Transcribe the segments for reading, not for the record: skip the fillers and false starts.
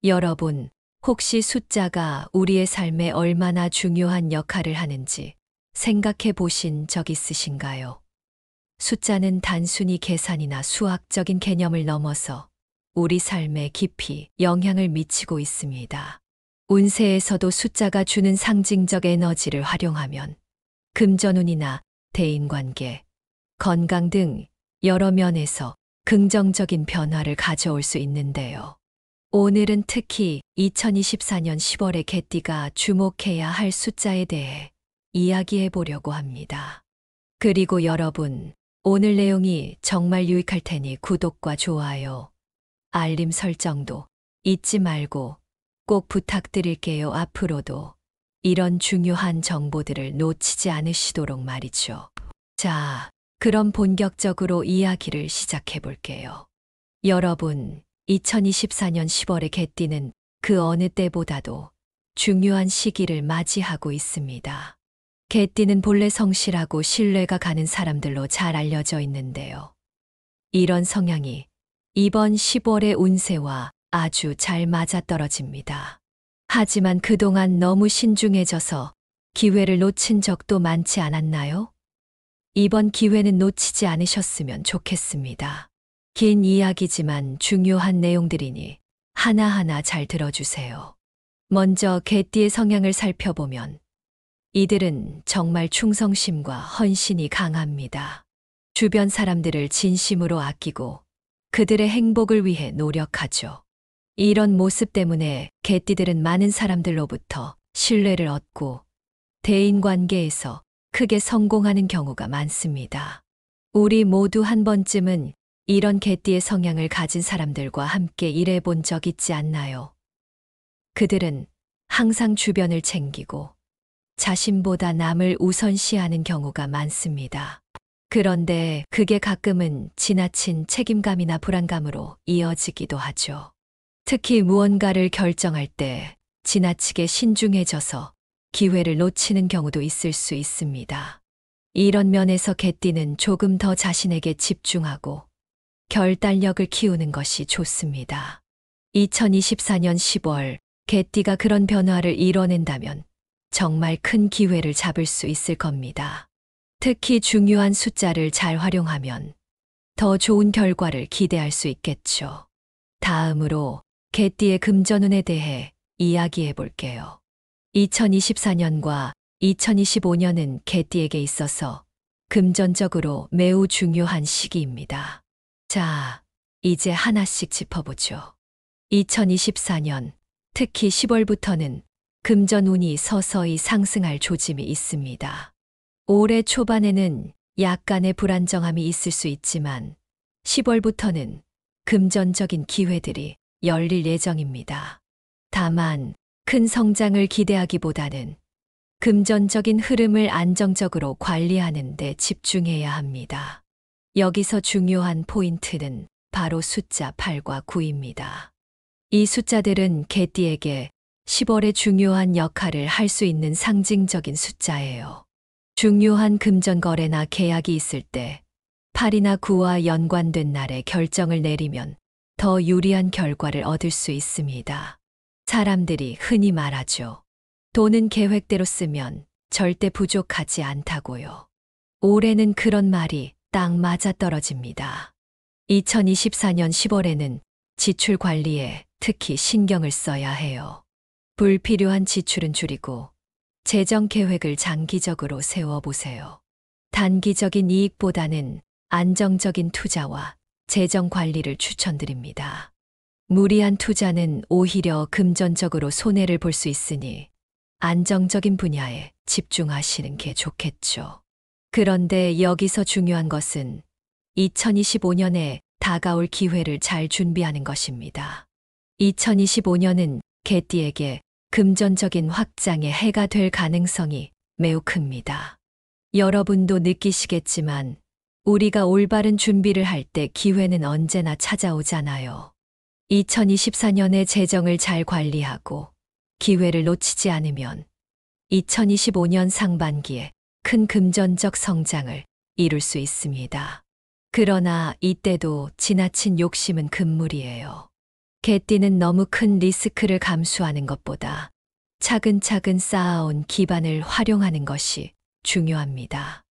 여러분, 혹시 숫자가 우리의 삶에 얼마나 중요한 역할을 하는지 생각해 보신 적 있으신가요? 숫자는 단순히 계산이나 수학적인 개념을 넘어서 우리 삶에 깊이 영향을 미치고 있습니다. 운세에서도 숫자가 주는 상징적 에너지를 활용하면 금전운이나 대인관계, 건강 등 여러 면에서 긍정적인 변화를 가져올 수 있는데요. 오늘은 특히 2024년 10월의 개띠가 주목해야 할 숫자에 대해 이야기해 보려고 합니다. 그리고 여러분, 오늘 내용이 정말 유익할 테니 구독과 좋아요, 알림 설정도 잊지 말고 꼭 부탁드릴게요. 앞으로도 이런 중요한 정보들을 놓치지 않으시도록 말이죠. 자, 그럼 본격적으로 이야기를 시작해 볼게요. 여러분, 2024년 10월의 개띠는 그 어느 때보다도 중요한 시기를 맞이하고 있습니다. 개띠는 본래 성실하고 신뢰가 가는 사람들로 잘 알려져 있는데요. 이런 성향이 이번 10월의 운세와 아주 잘 맞아떨어집니다. 하지만 그동안 너무 신중해져서 기회를 놓친 적도 많지 않았나요? 이번 기회는 놓치지 않으셨으면 좋겠습니다. 긴 이야기지만 중요한 내용들이니 하나하나 잘 들어주세요. 먼저 개띠의 성향을 살펴보면 이들은 정말 충성심과 헌신이 강합니다. 주변 사람들을 진심으로 아끼고 그들의 행복을 위해 노력하죠. 이런 모습 때문에 개띠들은 많은 사람들로부터 신뢰를 얻고 대인관계에서 크게 성공하는 경우가 많습니다. 우리 모두 한 번쯤은 이런 개띠의 성향을 가진 사람들과 함께 일해본 적 있지 않나요? 그들은 항상 주변을 챙기고 자신보다 남을 우선시하는 경우가 많습니다. 그런데 그게 가끔은 지나친 책임감이나 불안감으로 이어지기도 하죠. 특히 무언가를 결정할 때 지나치게 신중해져서 기회를 놓치는 경우도 있을 수 있습니다. 이런 면에서 개띠는 조금 더 자신에게 집중하고 결단력을 키우는 것이 좋습니다. 2024년 10월 개띠가 그런 변화를 이뤄낸다면 정말 큰 기회를 잡을 수 있을 겁니다. 특히 중요한 숫자를 잘 활용하면 더 좋은 결과를 기대할 수 있겠죠. 다음으로 개띠의 금전운에 대해 이야기해 볼게요. 2024년과 2025년은 개띠에게 있어서 금전적으로 매우 중요한 시기입니다. 자, 이제 하나씩 짚어보죠. 2024년, 특히 10월부터는 금전운이 서서히 상승할 조짐이 있습니다. 올해 초반에는 약간의 불안정함이 있을 수 있지만 10월부터는 금전적인 기회들이 열릴 예정입니다. 다만 큰 성장을 기대하기보다는 금전적인 흐름을 안정적으로 관리하는 데 집중해야 합니다. 여기서 중요한 포인트는 바로 숫자 8과 9입니다. 이 숫자들은 개띠에게 10월에 중요한 역할을 할 수 있는 상징적인 숫자예요. 중요한 금전 거래나 계약이 있을 때 8이나 9와 연관된 날에 결정을 내리면 더 유리한 결과를 얻을 수 있습니다. 사람들이 흔히 말하죠. 돈은 계획대로 쓰면 절대 부족하지 않다고요. 올해는 그런 말이 딱 맞아떨어집니다. 2024년 10월에는 지출 관리에 특히 신경을 써야 해요. 불필요한 지출은 줄이고 재정 계획을 장기적으로 세워보세요. 단기적인 이익보다는 안정적인 투자와 재정 관리를 추천드립니다. 무리한 투자는 오히려 금전적으로 손해를 볼 수 있으니 안정적인 분야에 집중하시는 게 좋겠죠. 그런데 여기서 중요한 것은 2025년에 다가올 기회를 잘 준비하는 것입니다. 2025년은 개띠에게 금전적인 확장의 해가 될 가능성이 매우 큽니다. 여러분도 느끼시겠지만 우리가 올바른 준비를 할 때 기회는 언제나 찾아오잖아요. 2024년에 재정을 잘 관리하고 기회를 놓치지 않으면 2025년 상반기에 큰 금전적 성장을 이룰 수 있습니다. 그러나 이때도 지나친 욕심은 금물이에요. 개띠는 너무 큰 리스크를 감수하는 것보다 차근차근 쌓아온 기반을 활용하는 것이 중요합니다.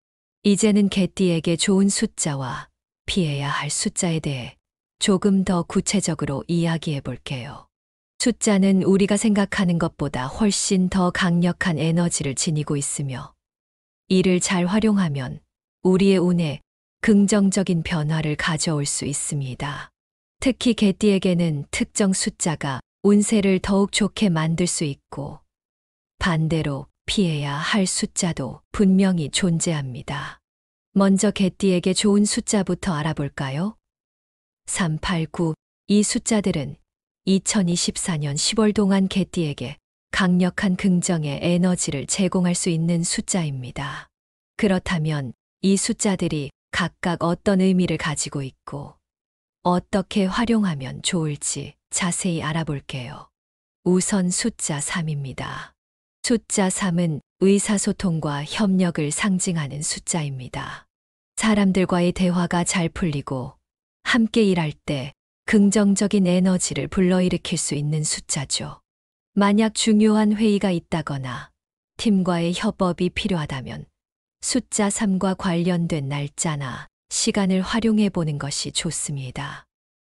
이제는 개띠에게 좋은 숫자와 피해야 할 숫자에 대해 조금 더 구체적으로 이야기해 볼게요. 숫자는 우리가 생각하는 것보다 훨씬 더 강력한 에너지를 지니고 있으며 이를 잘 활용하면 우리의 운에 긍정적인 변화를 가져올 수 있습니다. 특히 개띠에게는 특정 숫자가 운세를 더욱 좋게 만들 수 있고 반대로 피해야 할 숫자도 분명히 존재합니다. 먼저 개띠에게 좋은 숫자부터 알아볼까요? 3, 8, 9. 이 숫자들은 2024년 10월 동안 개띠에게 강력한 긍정의 에너지를 제공할 수 있는 숫자입니다. 그렇다면 이 숫자들이 각각 어떤 의미를 가지고 있고 어떻게 활용하면 좋을지 자세히 알아볼게요. 우선 숫자 3입니다. 숫자 3은 의사소통과 협력을 상징하는 숫자입니다. 사람들과의 대화가 잘 풀리고 함께 일할 때 긍정적인 에너지를 불러일으킬 수 있는 숫자죠. 만약 중요한 회의가 있다거나 팀과의 협업이 필요하다면 숫자 3과 관련된 날짜나 시간을 활용해 보는 것이 좋습니다.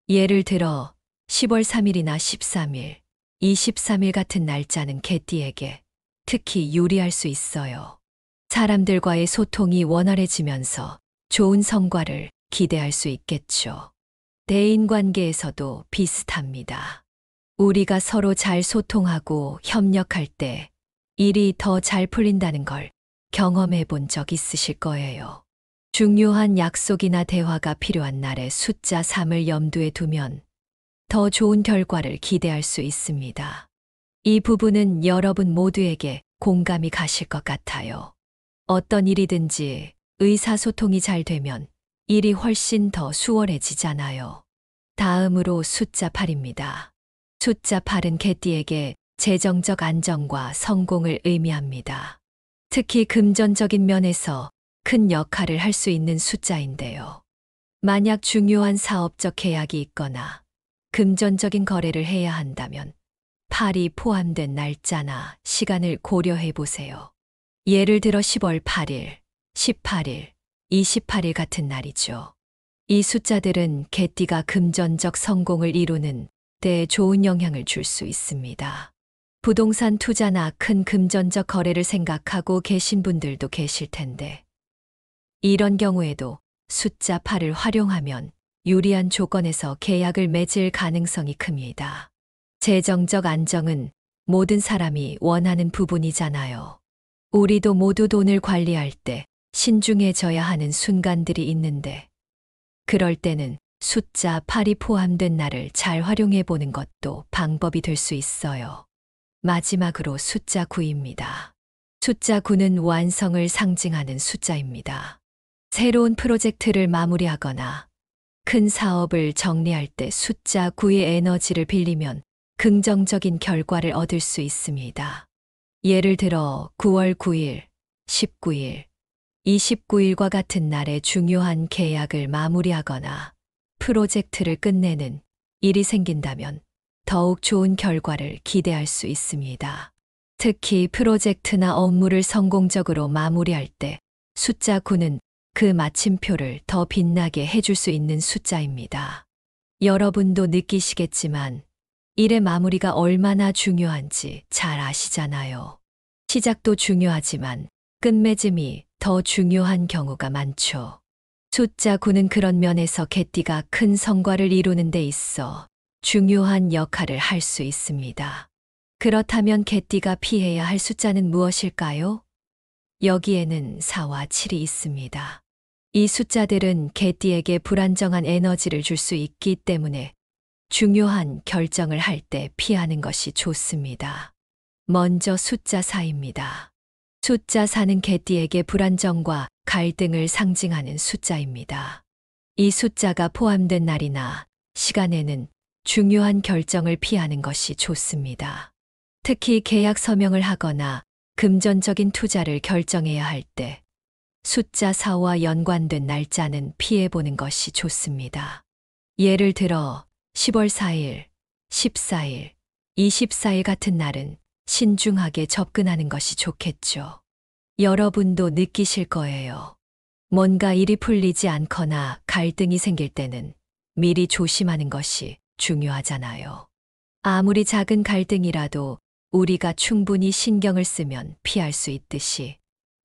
예를 들어 10월 3일이나 13일, 23일 같은 날짜는 개띠에게 특히 유리할 수 있어요. 사람들과의 소통이 원활해지면서 좋은 성과를 기대할 수 있겠죠. 대인 관계에서도 비슷합니다. 우리가 서로 잘 소통하고 협력할 때 일이 더 잘 풀린다는 걸 경험해 본 적 있으실 거예요. 중요한 약속이나 대화가 필요한 날에 숫자 3을 염두에 두면 더 좋은 결과를 기대할 수 있습니다. 이 부분은 여러분 모두에게 공감이 가실 것 같아요. 어떤 일이든지 의사소통이 잘 되면 일이 훨씬 더 수월해지잖아요. 다음으로 숫자 8입니다. 숫자 8은 개띠에게 재정적 안정과 성공을 의미합니다. 특히 금전적인 면에서 큰 역할을 할 수 있는 숫자인데요. 만약 중요한 사업적 계약이 있거나 금전적인 거래를 해야 한다면 8이 포함된 날짜나 시간을 고려해 보세요. 예를 들어 10월 8일, 18일, 28일 같은 날이죠. 이 숫자들은 개띠가 금전적 성공을 이루는 데 좋은 영향을 줄 수 있습니다. 부동산 투자나 큰 금전적 거래를 생각하고 계신 분들도 계실 텐데 이런 경우에도 숫자 8을 활용하면 유리한 조건에서 계약을 맺을 가능성이 큽니다. 재정적 안정은 모든 사람이 원하는 부분이잖아요. 우리도 모두 돈을 관리할 때 신중해져야 하는 순간들이 있는데 그럴 때는 숫자 8이 포함된 날을 잘 활용해 보는 것도 방법이 될 수 있어요. 마지막으로 숫자 9입니다. 숫자 9는 완성을 상징하는 숫자입니다. 새로운 프로젝트를 마무리하거나 큰 사업을 정리할 때 숫자 9의 에너지를 빌리면 긍정적인 결과를 얻을 수 있습니다. 예를 들어 9월 9일, 19일, 29일과 같은 날에 중요한 계약을 마무리하거나 프로젝트를 끝내는 일이 생긴다면 더욱 좋은 결과를 기대할 수 있습니다. 특히 프로젝트나 업무를 성공적으로 마무리할 때 숫자 9는 그 마침표를 더 빛나게 해줄 수 있는 숫자입니다. 여러분도 느끼시겠지만 일의 마무리가 얼마나 중요한지 잘 아시잖아요. 시작도 중요하지만 끝맺음이 더 중요한 경우가 많죠. 숫자 9는 그런 면에서 개띠가 큰 성과를 이루는 데 있어 중요한 역할을 할 수 있습니다. 그렇다면 개띠가 피해야 할 숫자는 무엇일까요? 여기에는 4와 7이 있습니다. 이 숫자들은 개띠에게 불안정한 에너지를 줄 수 있기 때문에 중요한 결정을 할 때 피하는 것이 좋습니다. 먼저 숫자 4입니다. 숫자 4는 개띠에게 불안정과 갈등을 상징하는 숫자입니다. 이 숫자가 포함된 날이나 시간에는 중요한 결정을 피하는 것이 좋습니다. 특히 계약 서명을 하거나 금전적인 투자를 결정해야 할 때 숫자 4와 연관된 날짜는 피해보는 것이 좋습니다. 예를 들어 10월 4일, 14일, 24일 같은 날은 신중하게 접근하는 것이 좋겠죠. 여러분도 느끼실 거예요. 뭔가 일이 풀리지 않거나 갈등이 생길 때는 미리 조심하는 것이 중요하잖아요. 아무리 작은 갈등이라도 우리가 충분히 신경을 쓰면 피할 수 있듯이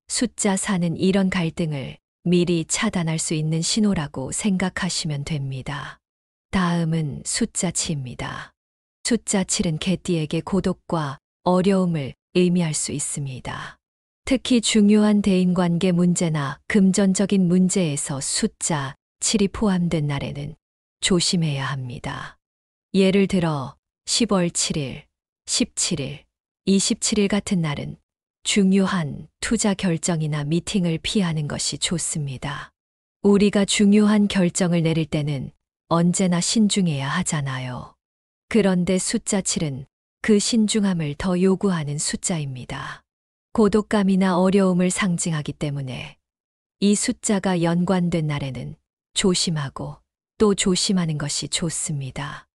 숫자 4는 이런 갈등을 미리 차단할 수 있는 신호라고 생각하시면 됩니다. 다음은 숫자 7입니다. 숫자 7은 개띠에게 고독과 어려움을 의미할 수 있습니다. 특히 중요한 대인관계 문제나 금전적인 문제에서 숫자 7이 포함된 날에는 조심해야 합니다. 예를 들어 10월 7일, 17일, 27일 같은 날은 중요한 투자 결정이나 미팅을 피하는 것이 좋습니다. 우리가 중요한 결정을 내릴 때는 언제나 신중해야 하잖아요. 그런데 숫자 7은 그 신중함을 더 요구하는 숫자입니다. 고독감이나 어려움을 상징하기 때문에 이 숫자가 연관된 날에는 조심하고 또 조심하는 것이 좋습니다.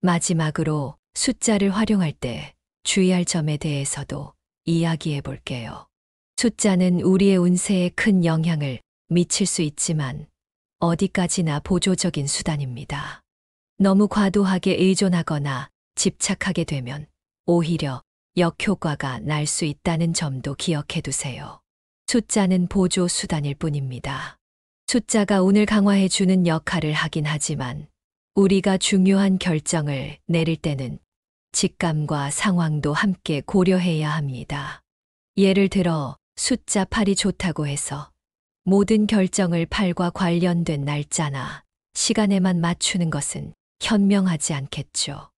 마지막으로 숫자를 활용할 때 주의할 점에 대해서도 이야기해 볼게요. 숫자는 우리의 운세에 큰 영향을 미칠 수 있지만 어디까지나 보조적인 수단입니다. 너무 과도하게 의존하거나 집착하게 되면 오히려 역효과가 날 수 있다는 점도 기억해 두세요. 숫자는 보조 수단일 뿐입니다. 숫자가 운을 강화해 주는 역할을 하긴 하지만 우리가 중요한 결정을 내릴 때는 직감과 상황도 함께 고려해야 합니다. 예를 들어 숫자 8이 좋다고 해서 모든 결정을 8과 관련된 날짜나 시간에만 맞추는 것은 현명하지 않겠죠.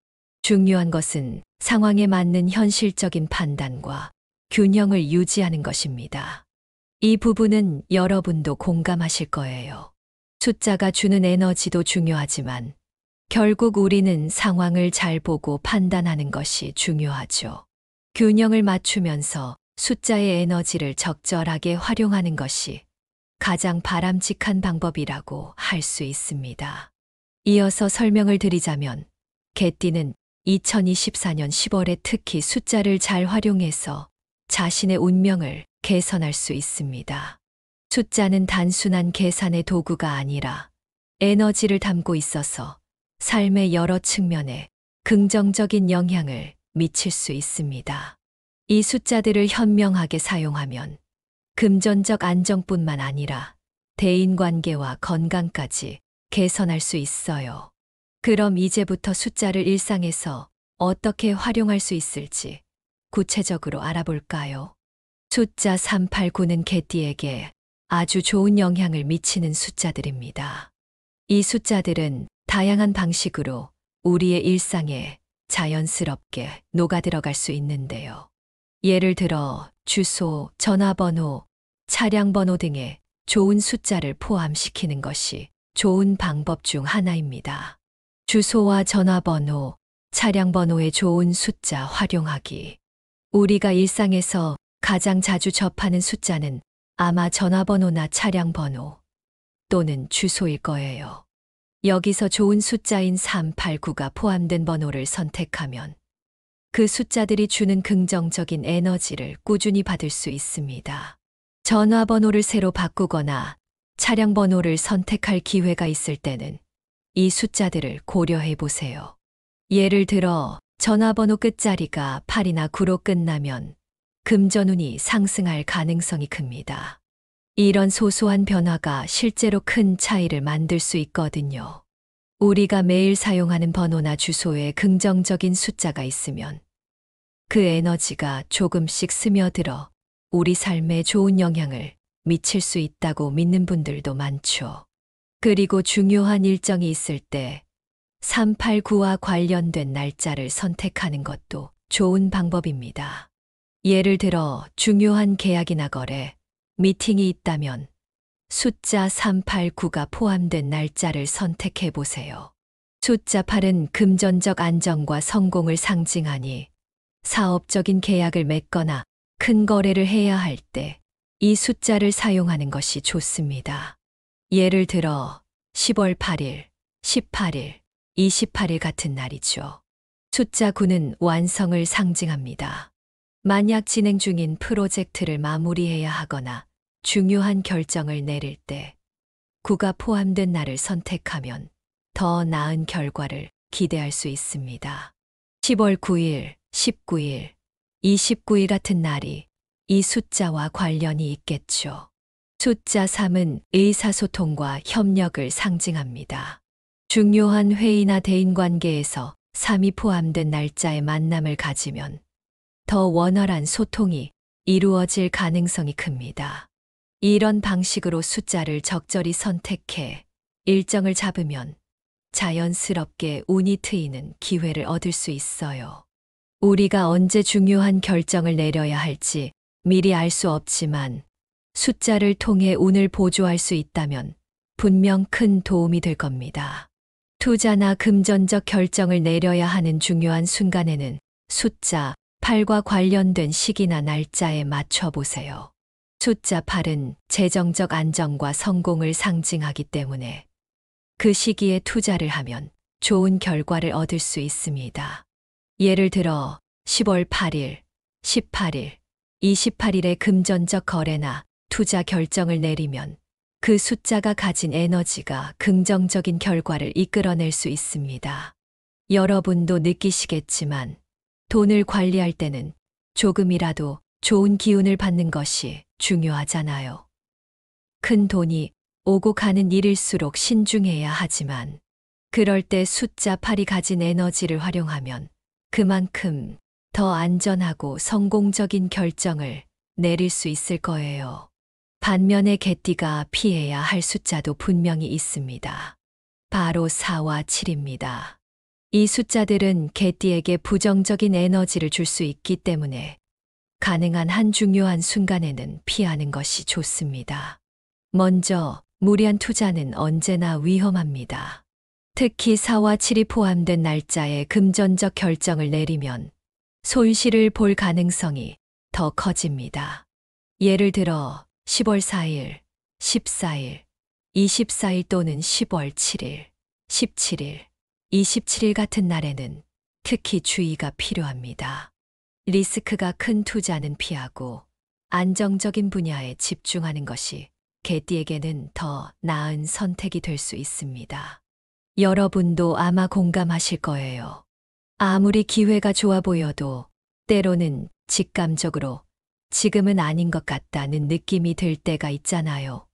중요한 것은 상황에 맞는 현실적인 판단과 균형을 유지하는 것입니다. 이 부분은 여러분도 공감하실 거예요. 숫자가 주는 에너지도 중요하지만 결국 우리는 상황을 잘 보고 판단하는 것이 중요하죠. 균형을 맞추면서 숫자의 에너지를 적절하게 활용하는 것이 가장 바람직한 방법이라고 할 수 있습니다. 이어서 설명을 드리자면 개띠는 2024년 10월에 특히 숫자를 잘 활용해서 자신의 운명을 개선할 수 있습니다. 숫자는 단순한 계산의 도구가 아니라 에너지를 담고 있어서 삶의 여러 측면에 긍정적인 영향을 미칠 수 있습니다. 이 숫자들을 현명하게 사용하면 금전적 안정뿐만 아니라 대인관계와 건강까지 개선할 수 있어요. 그럼 이제부터 숫자를 일상에서 어떻게 활용할 수 있을지 구체적으로 알아볼까요? 숫자 389는 개띠에게 아주 좋은 영향을 미치는 숫자들입니다. 이 숫자들은 다양한 방식으로 우리의 일상에 자연스럽게 녹아들어갈 수 있는데요. 예를 들어 주소, 전화번호, 차량 번호 등의 좋은 숫자를 포함시키는 것이 좋은 방법 중 하나입니다. 주소와 전화번호, 차량 번호의 좋은 숫자 활용하기. 우리가 일상에서 가장 자주 접하는 숫자는 아마 전화번호나 차량 번호 또는 주소일 거예요. 여기서 좋은 숫자인 389가 포함된 번호를 선택하면 그 숫자들이 주는 긍정적인 에너지를 꾸준히 받을 수 있습니다. 전화번호를 새로 바꾸거나 차량 번호를 선택할 기회가 있을 때는 이 숫자들을 고려해 보세요. 예를 들어 전화번호 끝자리가 8이나 9로 끝나면 금전운이 상승할 가능성이 큽니다. 이런 소소한 변화가 실제로 큰 차이를 만들 수 있거든요. 우리가 매일 사용하는 번호나 주소에 긍정적인 숫자가 있으면 그 에너지가 조금씩 스며들어 우리 삶에 좋은 영향을 미칠 수 있다고 믿는 분들도 많죠. 그리고 중요한 일정이 있을 때 389와 관련된 날짜를 선택하는 것도 좋은 방법입니다. 예를 들어 중요한 계약이나 거래, 미팅이 있다면 숫자 389가 포함된 날짜를 선택해 보세요. 숫자 8은 금전적 안정과 성공을 상징하니 사업적인 계약을 맺거나 큰 거래를 해야 할 때 이 숫자를 사용하는 것이 좋습니다. 예를 들어 10월 8일, 18일, 28일 같은 날이죠. 숫자 9는 완성을 상징합니다. 만약 진행 중인 프로젝트를 마무리해야 하거나 중요한 결정을 내릴 때 9가 포함된 날을 선택하면 더 나은 결과를 기대할 수 있습니다. 10월 9일, 19일, 29일 같은 날이 이 숫자와 관련이 있겠죠. 숫자 3은 의사소통과 협력을 상징합니다. 중요한 회의나 대인관계에서 3이 포함된 날짜의 만남을 가지면 더 원활한 소통이 이루어질 가능성이 큽니다. 이런 방식으로 숫자를 적절히 선택해 일정을 잡으면 자연스럽게 운이 트이는 기회를 얻을 수 있어요. 우리가 언제 중요한 결정을 내려야 할지 미리 알 수 없지만 숫자를 통해 운을 보조할 수 있다면 분명 큰 도움이 될 겁니다. 투자나 금전적 결정을 내려야 하는 중요한 순간에는 숫자 8과 관련된 시기나 날짜에 맞춰 보세요. 숫자 8은 재정적 안정과 성공을 상징하기 때문에 그 시기에 투자를 하면 좋은 결과를 얻을 수 있습니다. 예를 들어 10월 8일, 18일, 28일에 금전적 거래나 투자 결정을 내리면 그 숫자가 가진 에너지가 긍정적인 결과를 이끌어낼 수 있습니다. 여러분도 느끼시겠지만 돈을 관리할 때는 조금이라도 좋은 기운을 받는 것이 중요하잖아요. 큰 돈이 오고 가는 일일수록 신중해야 하지만 그럴 때 숫자 8이 가진 에너지를 활용하면 그만큼 더 안전하고 성공적인 결정을 내릴 수 있을 거예요. 반면에 개띠가 피해야 할 숫자도 분명히 있습니다. 바로 4와 7입니다. 이 숫자들은 개띠에게 부정적인 에너지를 줄 수 있기 때문에 가능한 한 중요한 순간에는 피하는 것이 좋습니다. 먼저, 무리한 투자는 언제나 위험합니다. 특히 4와 7이 포함된 날짜에 금전적 결정을 내리면 손실을 볼 가능성이 더 커집니다. 예를 들어 10월 4일, 14일, 24일 또는 10월 7일, 17일, 27일 같은 날에는 특히 주의가 필요합니다. 리스크가 큰 투자는 피하고 안정적인 분야에 집중하는 것이 개띠에게는 더 나은 선택이 될 수 있습니다. 여러분도 아마 공감하실 거예요. 아무리 기회가 좋아 보여도 때로는 직감적으로 지금은 아닌 것 같다는 느낌이 들 때가 있잖아요.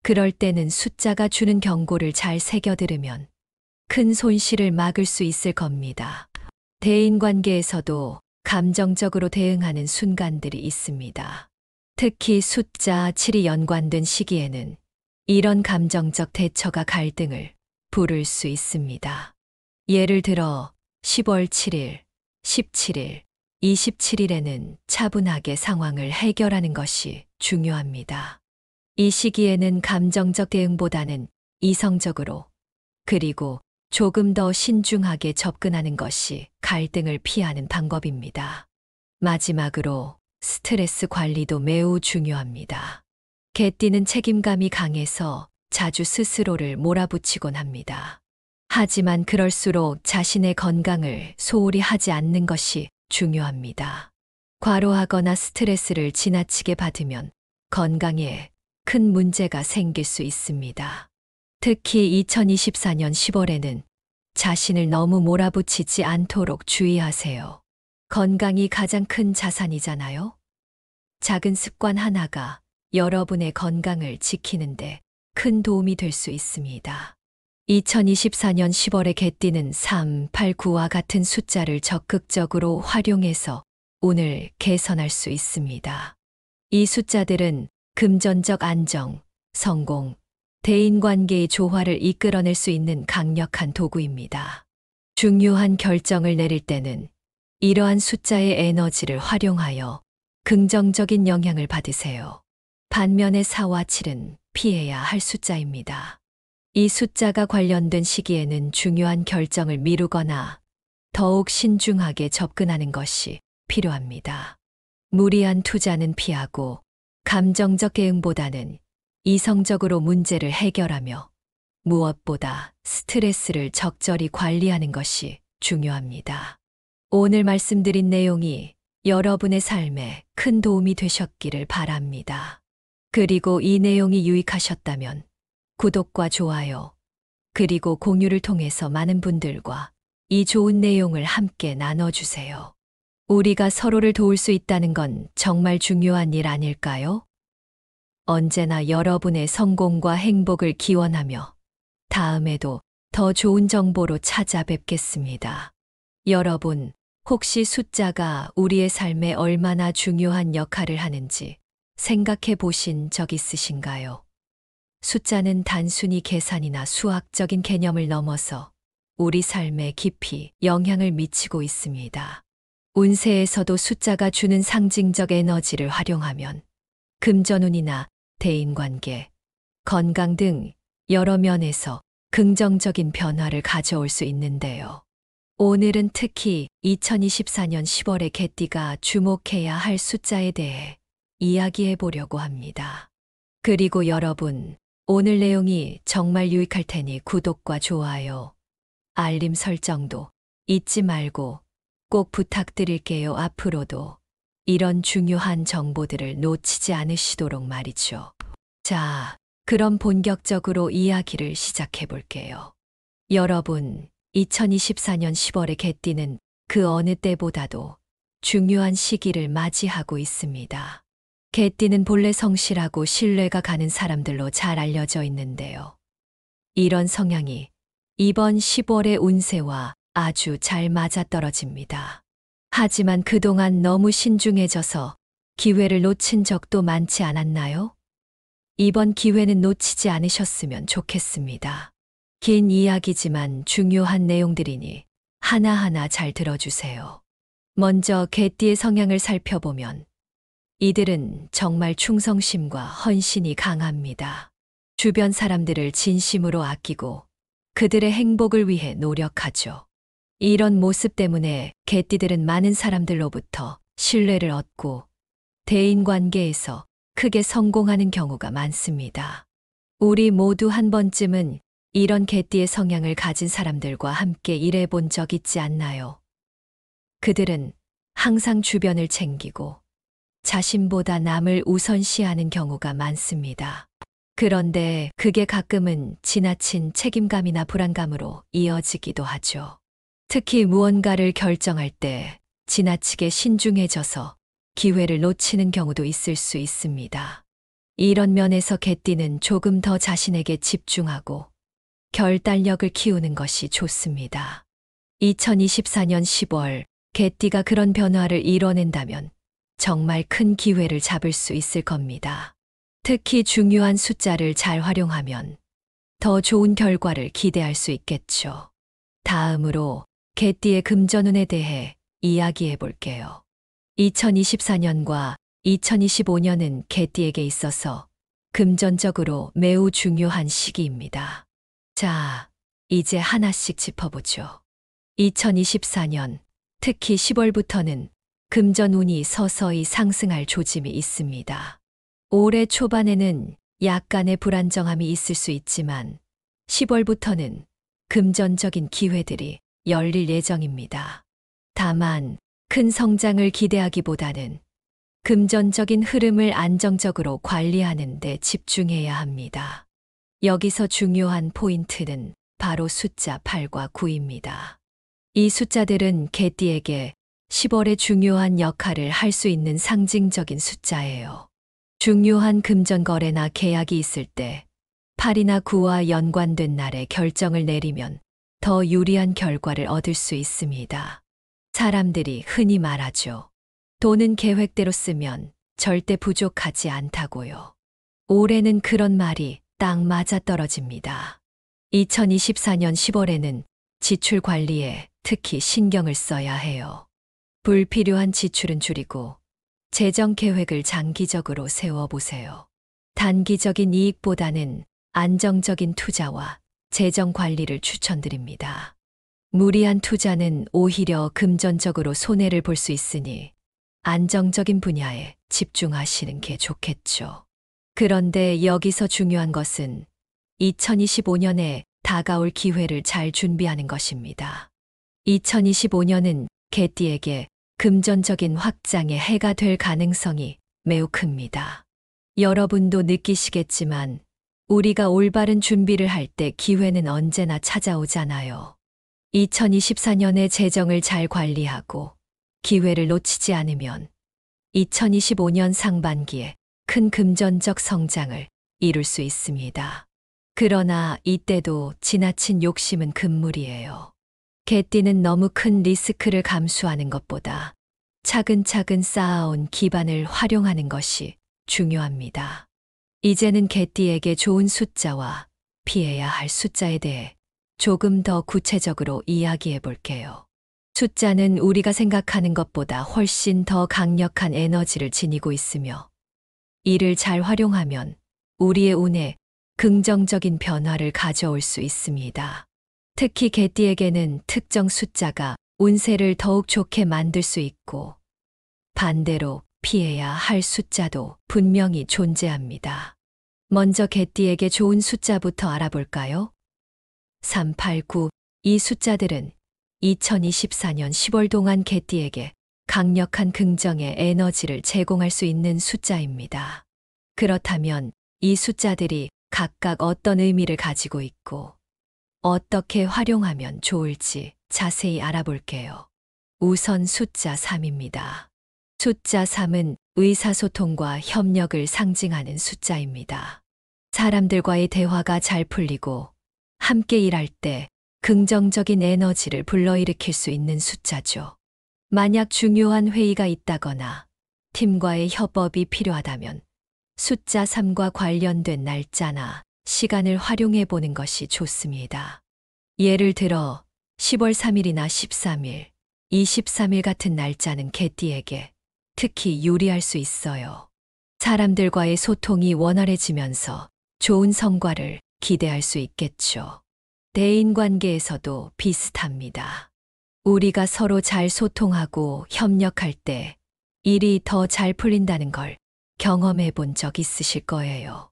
그럴 때는 숫자가 주는 경고를 잘 새겨들으면 큰 손실을 막을 수 있을 겁니다. 대인관계에서도 감정적으로 대응하는 순간들이 있습니다. 특히 숫자 7이 연관된 시기에는 이런 감정적 대처가 갈등을 부를 수 있습니다. 예를 들어 10월 7일, 17일, 27일에는 차분하게 상황을 해결하는 것이 중요합니다. 이 시기에는 감정적 대응보다는 이성적으로 그리고 조금 더 신중하게 접근하는 것이 갈등을 피하는 방법입니다. 마지막으로 스트레스 관리도 매우 중요합니다. 개띠는 책임감이 강해서 자주 스스로를 몰아붙이곤 합니다. 하지만 그럴수록 자신의 건강을 소홀히 하지 않는 것이 중요합니다. 과로하거나 스트레스를 지나치게 받으면 건강에 큰 문제가 생길 수 있습니다. 특히 2024년 10월에는 자신을 너무 몰아붙이지 않도록 주의하세요. 건강이 가장 큰 자산이잖아요. 작은 습관 하나가 여러분의 건강을 지키는데 큰 도움이 될 수 있습니다. 2024년 10월에 개띠는 3, 8, 9와 같은 숫자를 적극적으로 활용해서 운을 개선할 수 있습니다. 이 숫자들은 금전적 안정, 성공, 대인관계의 조화를 이끌어낼 수 있는 강력한 도구입니다. 중요한 결정을 내릴 때는 이러한 숫자의 에너지를 활용하여 긍정적인 영향을 받으세요. 반면에 4와 7은 피해야 할 숫자입니다. 이 숫자가 관련된 시기에는 중요한 결정을 미루거나 더욱 신중하게 접근하는 것이 필요합니다. 무리한 투자는 피하고 감정적 대응보다는 이성적으로 문제를 해결하며 무엇보다 스트레스를 적절히 관리하는 것이 중요합니다. 오늘 말씀드린 내용이 여러분의 삶에 큰 도움이 되셨기를 바랍니다. 그리고 이 내용이 유익하셨다면 구독과 좋아요, 그리고 공유를 통해서 많은 분들과 이 좋은 내용을 함께 나눠주세요. 우리가 서로를 도울 수 있다는 건 정말 중요한 일 아닐까요? 언제나 여러분의 성공과 행복을 기원하며 다음에도 더 좋은 정보로 찾아뵙겠습니다. 여러분, 혹시 숫자가 우리의 삶에 얼마나 중요한 역할을 하는지 생각해 보신 적 있으신가요? 숫자는 단순히 계산이나 수학적인 개념을 넘어서 우리 삶에 깊이 영향을 미치고 있습니다. 운세에서도 숫자가 주는 상징적 에너지를 활용하면 금전운이나 대인관계, 건강 등 여러 면에서 긍정적인 변화를 가져올 수 있는데요. 오늘은 특히 2024년 10월의 개띠가 주목해야 할 숫자에 대해 이야기해 보려고 합니다. 그리고 여러분, 오늘 내용이 정말 유익할 테니 구독과 좋아요, 알림 설정도 잊지 말고 꼭 부탁드릴게요. 앞으로도 이런 중요한 정보들을 놓치지 않으시도록 말이죠. 자, 그럼 본격적으로 이야기를 시작해 볼게요. 여러분, 2024년 10월의 개띠는 그 어느 때보다도 중요한 시기를 맞이하고 있습니다. 개띠는 본래 성실하고 신뢰가 가는 사람들로 잘 알려져 있는데요. 이런 성향이 이번 10월의 운세와 아주 잘 맞아떨어집니다. 하지만 그동안 너무 신중해져서 기회를 놓친 적도 많지 않았나요? 이번 기회는 놓치지 않으셨으면 좋겠습니다. 긴 이야기지만 중요한 내용들이니 하나하나 잘 들어주세요. 먼저 개띠의 성향을 살펴보면 이들은 정말 충성심과 헌신이 강합니다. 주변 사람들을 진심으로 아끼고 그들의 행복을 위해 노력하죠. 이런 모습 때문에 개띠들은 많은 사람들로부터 신뢰를 얻고 대인관계에서 크게 성공하는 경우가 많습니다. 우리 모두 한 번쯤은 이런 개띠의 성향을 가진 사람들과 함께 일해본 적 있지 않나요? 그들은 항상 주변을 챙기고 자신보다 남을 우선시하는 경우가 많습니다. 그런데 그게 가끔은 지나친 책임감이나 불안감으로 이어지기도 하죠. 특히 무언가를 결정할 때 지나치게 신중해져서 기회를 놓치는 경우도 있을 수 있습니다. 이런 면에서 개띠는 조금 더 자신에게 집중하고 결단력을 키우는 것이 좋습니다. 2024년 10월 개띠가 그런 변화를 이뤄낸다면 정말 큰 기회를 잡을 수 있을 겁니다. 특히 중요한 숫자를 잘 활용하면 더 좋은 결과를 기대할 수 있겠죠. 다음으로 개띠의 금전운에 대해 이야기해 볼게요. 2024년과 2025년은 개띠에게 있어서 금전적으로 매우 중요한 시기입니다. 자, 이제 하나씩 짚어보죠. 2024년, 특히 10월부터는 금전운이 서서히 상승할 조짐이 있습니다. 올해 초반에는 약간의 불안정함이 있을 수 있지만 10월부터는 금전적인 기회들이 열릴 예정입니다. 다만 큰 성장을 기대하기보다는 금전적인 흐름을 안정적으로 관리하는 데 집중해야 합니다. 여기서 중요한 포인트는 바로 숫자 8과 9입니다. 이 숫자들은 개띠에게 10월에 중요한 역할을 할 수 있는 상징적인 숫자예요. 중요한 금전 거래나 계약이 있을 때 8이나 9와 연관된 날에 결정을 내리면 더 유리한 결과를 얻을 수 있습니다. 사람들이 흔히 말하죠. 돈은 계획대로 쓰면 절대 부족하지 않다고요. 올해는 그런 말이 딱 맞아떨어집니다. 2024년 10월에는 지출 관리에 특히 신경을 써야 해요. 불필요한 지출은 줄이고 재정 계획을 장기적으로 세워보세요. 단기적인 이익보다는 안정적인 투자와 재정 관리를 추천드립니다. 무리한 투자는 오히려 금전적으로 손해를 볼 수 있으니 안정적인 분야에 집중하시는 게 좋겠죠. 그런데 여기서 중요한 것은 2025년에 다가올 기회를 잘 준비하는 것입니다. 2025년은 개띠에게 금전적인 확장의 해가 될 가능성이 매우 큽니다. 여러분도 느끼시겠지만 우리가 올바른 준비를 할 때 기회는 언제나 찾아오잖아요. 2024년에 재정을 잘 관리하고 기회를 놓치지 않으면 2025년 상반기에 큰 금전적 성장을 이룰 수 있습니다. 그러나 이때도 지나친 욕심은 금물이에요. 개띠는 너무 큰 리스크를 감수하는 것보다 차근차근 쌓아온 기반을 활용하는 것이 중요합니다. 이제는 개띠에게 좋은 숫자와 피해야 할 숫자에 대해 조금 더 구체적으로 이야기해 볼게요. 숫자는 우리가 생각하는 것보다 훨씬 더 강력한 에너지를 지니고 있으며 이를 잘 활용하면 우리의 운에 긍정적인 변화를 가져올 수 있습니다. 특히 개띠에게는 특정 숫자가 운세를 더욱 좋게 만들 수 있고 반대로 피해야 할 숫자도 분명히 존재합니다. 먼저 개띠에게 좋은 숫자부터 알아볼까요? 3, 8, 9. 이 숫자들은 2024년 10월 동안 개띠에게 강력한 긍정의 에너지를 제공할 수 있는 숫자입니다. 그렇다면 이 숫자들이 각각 어떤 의미를 가지고 있고 어떻게 활용하면 좋을지 자세히 알아볼게요. 우선 숫자 3입니다. 숫자 3은 의사소통과 협력을 상징하는 숫자입니다. 사람들과의 대화가 잘 풀리고 함께 일할 때 긍정적인 에너지를 불러일으킬 수 있는 숫자죠. 만약 중요한 회의가 있다거나 팀과의 협업이 필요하다면 숫자 3과 관련된 날짜나 시간을 활용해 보는 것이 좋습니다. 예를 들어 10월 3일이나 13일, 23일 같은 날짜는 개띠에게 특히 유리할 수 있어요. 사람들과의 소통이 원활해지면서 좋은 성과를 기대할 수 있겠죠. 대인관계에서도 비슷합니다. 우리가 서로 잘 소통하고 협력할 때 일이 더 잘 풀린다는 걸 경험해 본 적 있으실 거예요.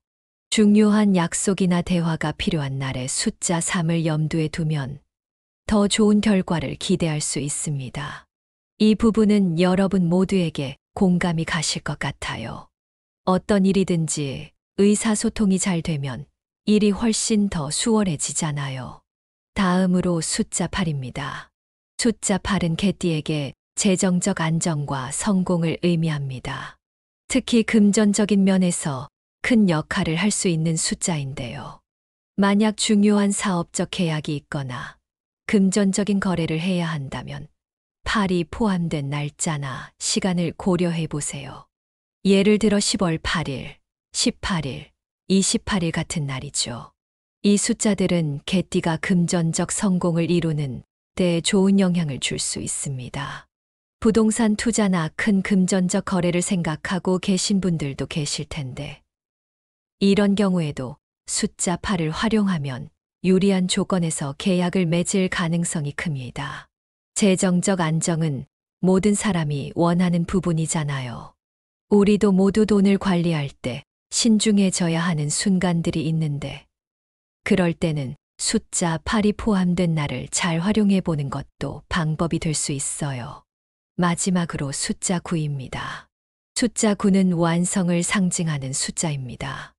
중요한 약속이나 대화가 필요한 날에 숫자 3을 염두에 두면 더 좋은 결과를 기대할 수 있습니다. 이 부분은 여러분 모두에게 공감이 가실 것 같아요. 어떤 일이든지 의사소통이 잘 되면 일이 훨씬 더 수월해지잖아요. 다음으로 숫자 8입니다. 숫자 8은 개띠에게 재정적 안정과 성공을 의미합니다. 특히 금전적인 면에서 큰 역할을 할 수 있는 숫자인데요. 만약 중요한 사업적 계약이 있거나 금전적인 거래를 해야 한다면 8이 포함된 날짜나 시간을 고려해 보세요. 예를 들어 10월 8일, 18일, 28일 같은 날이죠. 이 숫자들은 개띠가 금전적 성공을 이루는 데 좋은 영향을 줄 수 있습니다. 부동산 투자나 큰 금전적 거래를 생각하고 계신 분들도 계실 텐데 이런 경우에도 숫자 8을 활용하면 유리한 조건에서 계약을 맺을 가능성이 큽니다. 재정적 안정은 모든 사람이 원하는 부분이잖아요. 우리도 모두 돈을 관리할 때 신중해져야 하는 순간들이 있는데 그럴 때는 숫자 8이 포함된 날을 잘 활용해 보는 것도 방법이 될 수 있어요. 마지막으로 숫자 9입니다. 숫자 9는 완성을 상징하는 숫자입니다.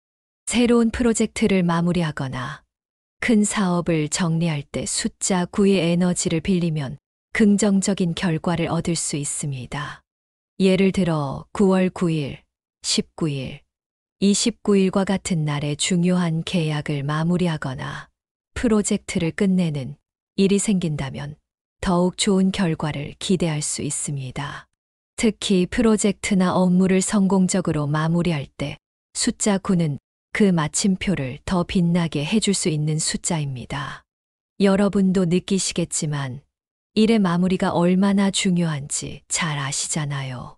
새로운 프로젝트를 마무리하거나 큰 사업을 정리할 때 숫자 9의 에너지를 빌리면 긍정적인 결과를 얻을 수 있습니다. 예를 들어 9월 9일, 19일, 29일과 같은 날에 중요한 계약을 마무리하거나 프로젝트를 끝내는 일이 생긴다면 더욱 좋은 결과를 기대할 수 있습니다. 특히 프로젝트나 업무를 성공적으로 마무리할 때 숫자 9는 그 마침표를 더 빛나게 해줄 수 있는 숫자입니다. 여러분도 느끼시겠지만 일의 마무리가 얼마나 중요한지 잘 아시잖아요.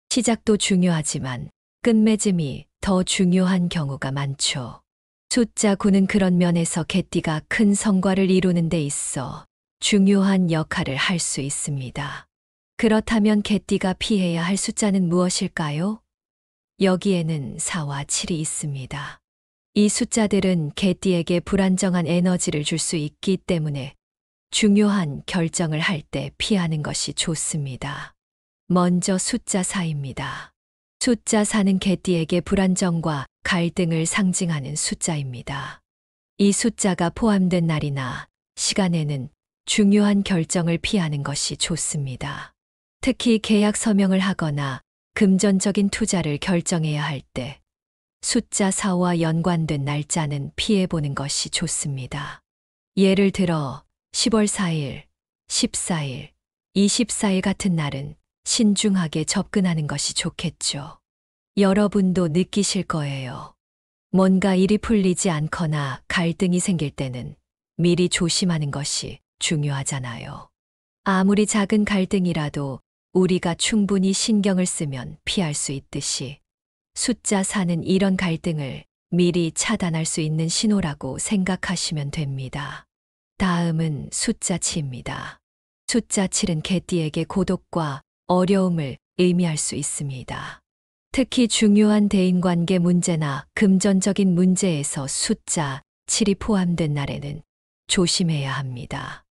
시작도 중요하지만 끝맺음이 더 중요한 경우가 많죠. 숫자 9는 그런 면에서 개띠가 큰 성과를 이루는 데 있어 중요한 역할을 할 수 있습니다. 그렇다면 개띠가 피해야 할 숫자는 무엇일까요? 여기에는 4와 7이 있습니다. 이 숫자들은 개띠에게 불안정한 에너지를 줄 수 있기 때문에 중요한 결정을 할 때 피하는 것이 좋습니다. 먼저 숫자 4입니다. 숫자 4는 개띠에게 불안정과 갈등을 상징하는 숫자입니다. 이 숫자가 포함된 날이나 시간에는 중요한 결정을 피하는 것이 좋습니다. 특히 계약 서명을 하거나 금전적인 투자를 결정해야 할 때 숫자 4와 연관된 날짜는 피해보는 것이 좋습니다. 예를 들어 10월 4일, 14일, 24일 같은 날은 신중하게 접근하는 것이 좋겠죠. 여러분도 느끼실 거예요. 뭔가 일이 풀리지 않거나 갈등이 생길 때는 미리 조심하는 것이 중요하잖아요. 아무리 작은 갈등이라도 우리가 충분히 신경을 쓰면 피할 수 있듯이 숫자 4는 이런 갈등을 미리 차단할 수 있는 신호라고 생각하시면 됩니다. 다음은 숫자 7입니다. 숫자 7은 개띠에게 고독과 어려움을 의미할 수 있습니다. 특히 중요한 대인관계 문제나 금전적인 문제에서 숫자 7이 포함된 날에는 조심해야 합니다.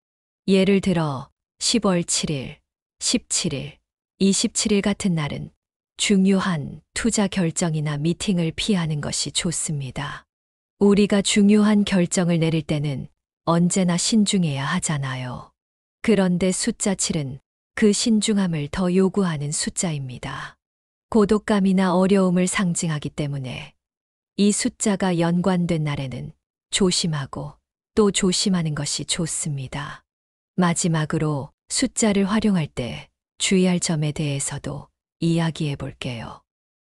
예를 들어 10월 7일, 17일, 27일 같은 날은 중요한 투자 결정이나 미팅을 피하는 것이 좋습니다. 우리가 중요한 결정을 내릴 때는 언제나 신중해야 하잖아요. 그런데 숫자 7은 그 신중함을 더 요구하는 숫자입니다. 고독감이나 어려움을 상징하기 때문에 이 숫자가 연관된 날에는 조심하고 또 조심하는 것이 좋습니다. 마지막으로 숫자를 활용할 때 주의할 점에 대해서도 이야기해 볼게요.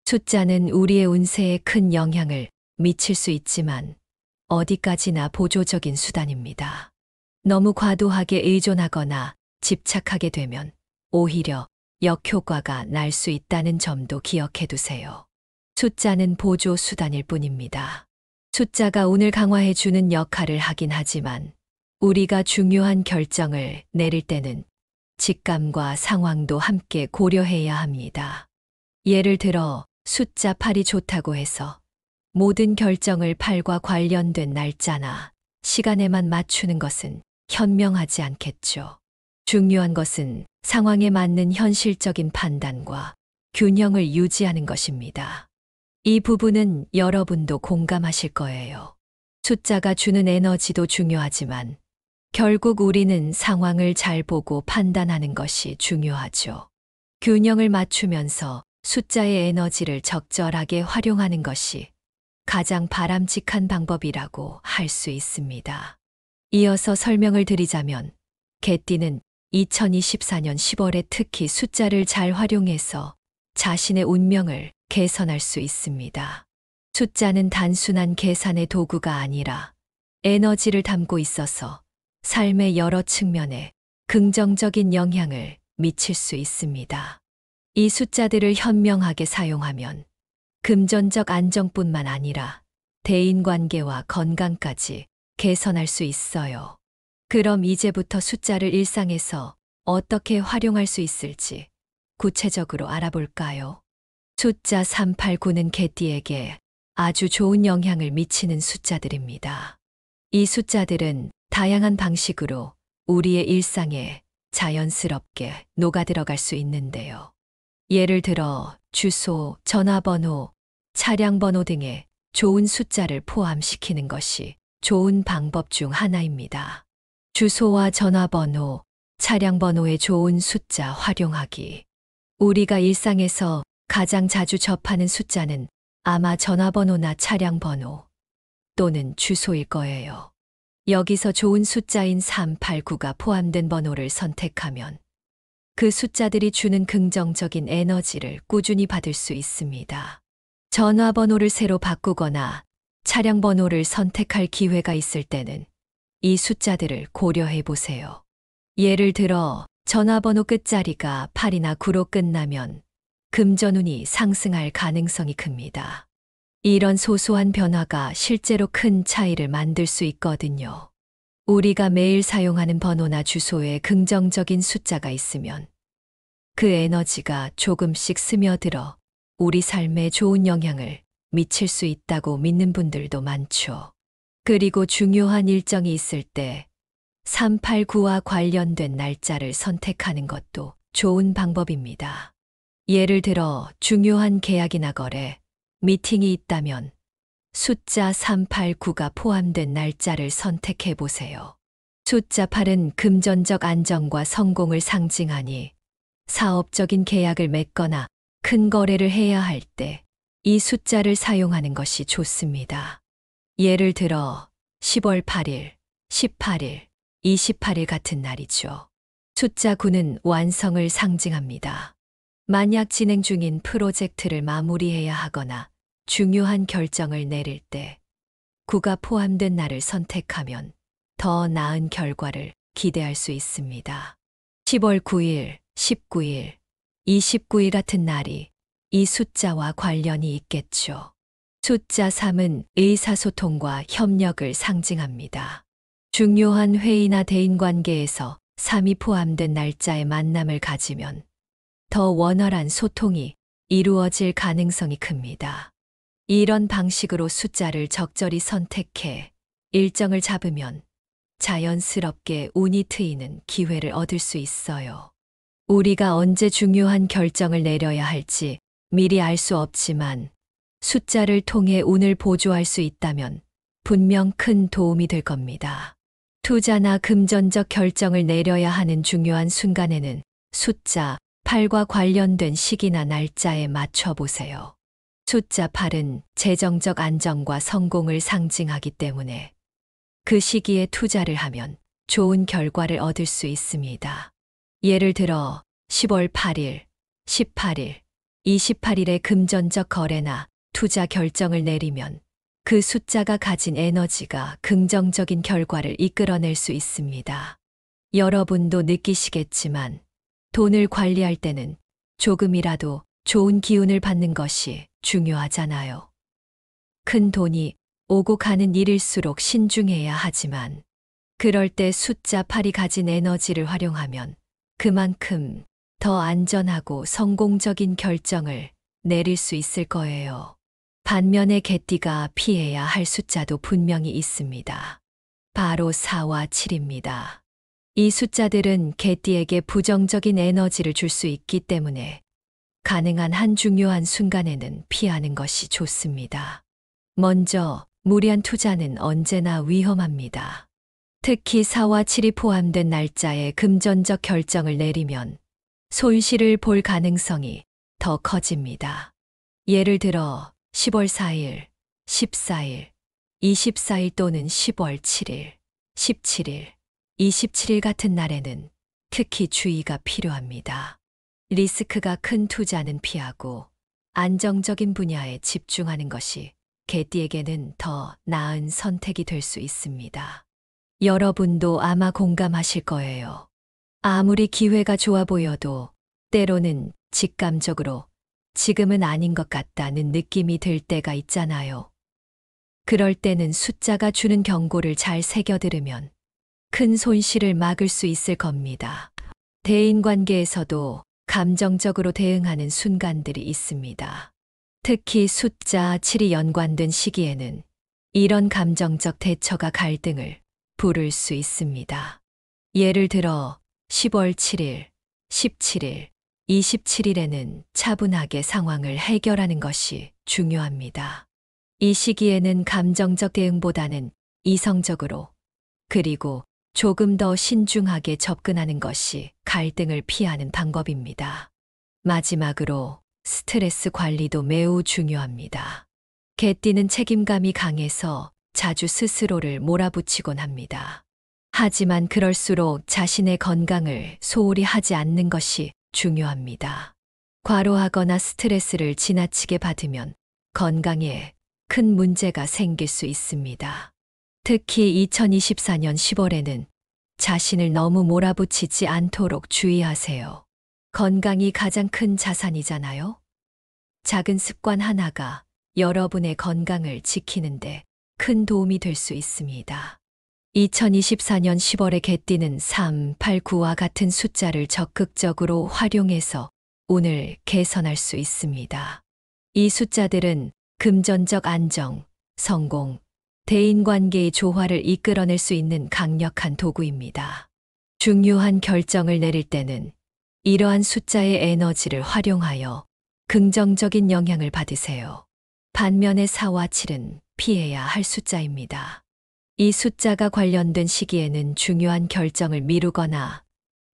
숫자는 우리의 운세에 큰 영향을 미칠 수 있지만 어디까지나 보조적인 수단입니다. 너무 과도하게 의존하거나 집착하게 되면 오히려 역효과가 날 수 있다는 점도 기억해 두세요. 숫자는 보조 수단일 뿐입니다. 숫자가 운을 강화해 주는 역할을 하긴 하지만 우리가 중요한 결정을 내릴 때는 직감과 상황도 함께 고려해야 합니다. 예를 들어 숫자 8이 좋다고 해서 모든 결정을 8과 관련된 날짜나 시간에만 맞추는 것은 현명하지 않겠죠. 중요한 것은 상황에 맞는 현실적인 판단과 균형을 유지하는 것입니다. 이 부분은 여러분도 공감하실 거예요. 숫자가 주는 에너지도 중요하지만 결국 우리는 상황을 잘 보고 판단하는 것이 중요하죠. 균형을 맞추면서 숫자의 에너지를 적절하게 활용하는 것이 가장 바람직한 방법이라고 할 수 있습니다. 이어서 설명을 드리자면 개띠는 2024년 10월에 특히 숫자를 잘 활용해서 자신의 운명을 개선할 수 있습니다. 숫자는 단순한 계산의 도구가 아니라 에너지를 담고 있어서 삶의 여러 측면에 긍정적인 영향을 미칠 수 있습니다. 이 숫자들을 현명하게 사용하면 금전적 안정뿐만 아니라 대인관계와 건강까지 개선할 수 있어요. 그럼 이제부터 숫자를 일상에서 어떻게 활용할 수 있을지 구체적으로 알아볼까요? 숫자 389는 개띠에게 아주 좋은 영향을 미치는 숫자들입니다. 이 숫자들은 다양한 방식으로 우리의 일상에 자연스럽게 녹아들어갈 수 있는데요. 예를 들어 주소, 전화번호, 차량번호 등의 좋은 숫자를 포함시키는 것이 좋은 방법 중 하나입니다. 주소와 전화번호, 차량번호의 좋은 숫자 활용하기. 우리가 일상에서 가장 자주 접하는 숫자는 아마 전화번호나 차량번호 또는 주소일 거예요. 여기서 좋은 숫자인 389가 포함된 번호를 선택하면 그 숫자들이 주는 긍정적인 에너지를 꾸준히 받을 수 있습니다. 전화번호를 새로 바꾸거나 차량번호를 선택할 기회가 있을 때는 이 숫자들을 고려해 보세요. 예를 들어 전화번호 끝자리가 8이나 9로 끝나면 금전운이 상승할 가능성이 큽니다. 이런 소소한 변화가 실제로 큰 차이를 만들 수 있거든요. 우리가 매일 사용하는 번호나 주소에 긍정적인 숫자가 있으면 그 에너지가 조금씩 스며들어 우리 삶에 좋은 영향을 미칠 수 있다고 믿는 분들도 많죠. 그리고 중요한 일정이 있을 때 389와 관련된 날짜를 선택하는 것도 좋은 방법입니다. 예를 들어 중요한 계약이나 거래, 미팅이 있다면 숫자 389가 포함된 날짜를 선택해 보세요. 숫자 8은 금전적 안정과 성공을 상징하니 사업적인 계약을 맺거나 큰 거래를 해야 할 때 이 숫자를 사용하는 것이 좋습니다. 예를 들어 10월 8일, 18일, 28일 같은 날이죠. 숫자 9는 완성을 상징합니다. 만약 진행 중인 프로젝트를 마무리해야 하거나 중요한 결정을 내릴 때 9가 포함된 날을 선택하면 더 나은 결과를 기대할 수 있습니다. 10월 9일, 19일, 29일 같은 날이 이 숫자와 관련이 있겠죠. 숫자 3은 의사소통과 협력을 상징합니다. 중요한 회의나 대인관계에서 3이 포함된 날짜의 만남을 가지면 더 원활한 소통이 이루어질 가능성이 큽니다. 이런 방식으로 숫자를 적절히 선택해 일정을 잡으면 자연스럽게 운이 트이는 기회를 얻을 수 있어요. 우리가 언제 중요한 결정을 내려야 할지 미리 알 수 없지만 숫자를 통해 운을 보조할 수 있다면 분명 큰 도움이 될 겁니다. 투자나 금전적 결정을 내려야 하는 중요한 순간에는 숫자 8과 관련된 시기나 날짜에 맞춰 보세요. 숫자 8은 재정적 안정과 성공을 상징하기 때문에 그 시기에 투자를 하면 좋은 결과를 얻을 수 있습니다. 예를 들어 10월 8일, 18일, 28일에 금전적 거래나 투자 결정을 내리면 그 숫자가 가진 에너지가 긍정적인 결과를 이끌어낼 수 있습니다. 여러분도 느끼시겠지만 돈을 관리할 때는 조금이라도 좋은 기운을 받는 것이 중요하잖아요. 큰 돈이 오고 가는 일일수록 신중해야 하지만 그럴 때 숫자 8이 가진 에너지를 활용하면 그만큼 더 안전하고 성공적인 결정을 내릴 수 있을 거예요. 반면에 개띠가 피해야 할 숫자도 분명히 있습니다. 바로 4와 7입니다. 이 숫자들은 개띠에게 부정적인 에너지를 줄 수 있기 때문에 가능한 한 중요한 순간에는 피하는 것이 좋습니다. 먼저, 무리한 투자는 언제나 위험합니다. 특히 4와 7이 포함된 날짜에 금전적 결정을 내리면 손실을 볼 가능성이 더 커집니다. 예를 들어 10월 4일, 14일, 24일 또는 10월 7일, 17일, 27일 같은 날에는 특히 주의가 필요합니다. 리스크가 큰 투자는 피하고 안정적인 분야에 집중하는 것이 개띠에게는 더 나은 선택이 될 수 있습니다. 여러분도 아마 공감하실 거예요. 아무리 기회가 좋아 보여도 때로는 직감적으로 지금은 아닌 것 같다는 느낌이 들 때가 있잖아요. 그럴 때는 숫자가 주는 경고를 잘 새겨 들으면 큰 손실을 막을 수 있을 겁니다. 대인관계에서도 감정적으로 대응하는 순간들이 있습니다. 특히 숫자 7이 연관된 시기에는 이런 감정적 대처가 갈등을 부를 수 있습니다. 예를 들어 10월 7일, 17일, 27일에는 차분하게 상황을 해결하는 것이 중요합니다. 이 시기에는 감정적 대응보다는 이성적으로 그리고 조금 더 신중하게 접근하는 것이 갈등을 피하는 방법입니다. 마지막으로 스트레스 관리도 매우 중요합니다. 개띠는 책임감이 강해서 자주 스스로를 몰아붙이곤 합니다. 하지만 그럴수록 자신의 건강을 소홀히 하지 않는 것이 중요합니다. 과로하거나 스트레스를 지나치게 받으면 건강에 큰 문제가 생길 수 있습니다. 특히 2024년 10월에는 자신을 너무 몰아붙이지 않도록 주의하세요. 건강이 가장 큰 자산이잖아요. 작은 습관 하나가 여러분의 건강을 지키는데 큰 도움이 될 수 있습니다. 2024년 10월에 개띠는 3, 8, 9와 같은 숫자를 적극적으로 활용해서 운을 개선할 수 있습니다. 이 숫자들은 금전적 안정, 성공, 대인관계의 조화를 이끌어낼 수 있는 강력한 도구입니다. 중요한 결정을 내릴 때는 이러한 숫자의 에너지를 활용하여 긍정적인 영향을 받으세요. 반면에 4와 7은 피해야 할 숫자입니다. 이 숫자가 관련된 시기에는 중요한 결정을 미루거나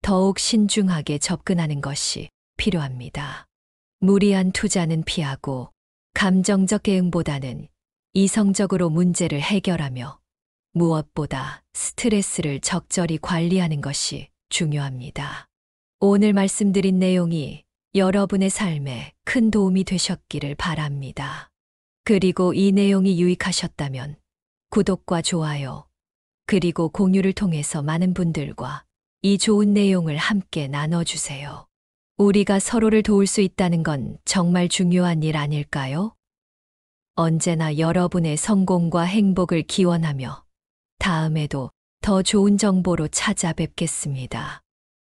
더욱 신중하게 접근하는 것이 필요합니다. 무리한 투자는 피하고 감정적 대응보다는 이성적으로 문제를 해결하며 무엇보다 스트레스를 적절히 관리하는 것이 중요합니다. 오늘 말씀드린 내용이 여러분의 삶에 큰 도움이 되셨기를 바랍니다. 그리고 이 내용이 유익하셨다면 구독과 좋아요, 그리고 공유를 통해서 많은 분들과 이 좋은 내용을 함께 나눠주세요. 우리가 서로를 도울 수 있다는 건 정말 중요한 일 아닐까요? 언제나 여러분의 성공과 행복을 기원하며 다음에도 더 좋은 정보로 찾아뵙겠습니다.